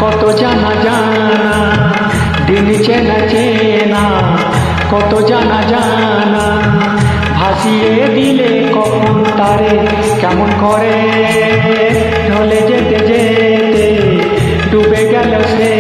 কত জানা জানা দিন চেনা চেনা, কত জানা জানা ভাসিয়ে দিলে কখন তারে কেমন করে ঢলে যেতে যেতে ডুবে গেল সে।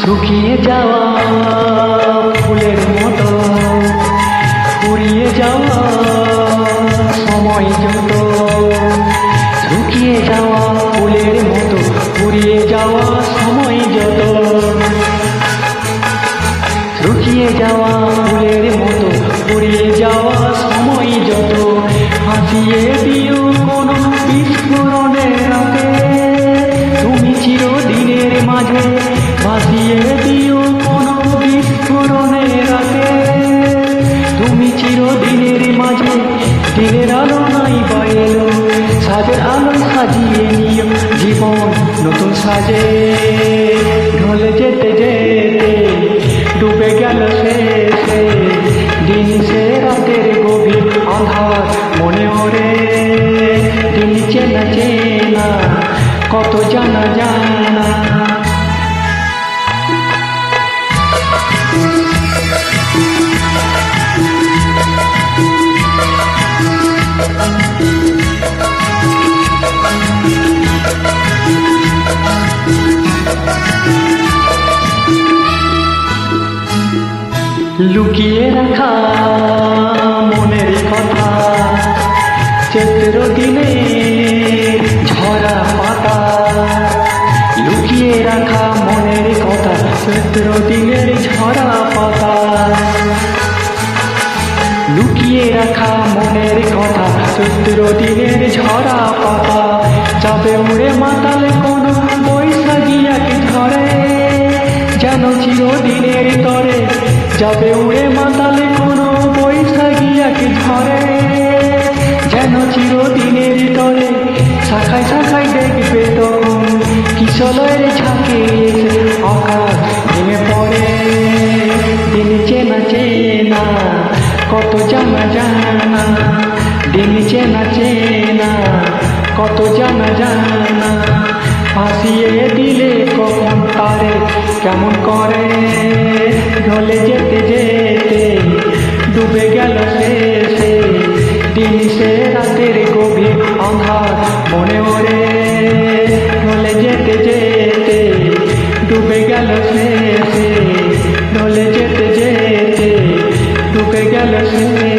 শুকিয়ে যাওয়া ফুলের মতো ফুরিয়ে যাওয়া সময় যত, শুকিয়ে যাওয়া ফুলের মতো ফুরিয়ে যাওয়া সময় যত, শুকিয়ে যাওয়া ফুলের মতো ফুরিয়ে যাওয়া সময় যত, হাসিয়ে দিও কোনো বিস্ফোরণের রাতে তুমি চিরদিনের মাঝে, ভাসিয়ে দিও কোনো বিস্ফোরণের রাতে তুমি চিরদিনের মাঝে। দিনের আলো নাই বাইলো সাজের আলো সাজিয়ে নিও জীবন নতুন সাজে, ঢলে যেতে যেতে ডুবে গেল শেষে দিন সে রাতের গভীর আধার মনে ওরে দিন চেনা চেনা, কত জানা জানা। লুকিয়ে রাখা মনের কথা চৈত্র দিনে ঝরা পাতা, লুকিয়ে রাখা মনের কথা চৈত্র দিনের ঝরা পাতা, লুকিয়ে রাখা মনের কথা চৈত্র দিনের ঝরা পাতা, যাবে উড়ে মাতালে কোনো বৈশাখী এক ঝড়ে যেন চিরদিনের তরে, যাবে উড়ে মাতালে কোনো বৈশাখী এক ঝড়ে যেন চিরদিনের তরে, শাখায় শাখায় দেখবে তখন কিশলয়ের ঝাঁকে আকাশ ভেঙে পড়ে দিন চেনা চেনা, কত জানা জানা দিন চেনা চেনা, কত জানা জানা ভাসিয়ে দিলে কখন তারে কেমন করে ঢলে যেতে যেতে ডুবে গেল শেষে দিন সে রাতের গভীর আধার মনে ওরে ঢলে যেতে যেতে ডুবে গেল শেষে ঢলে যেতে যেতে ডুবে গেল শেষে।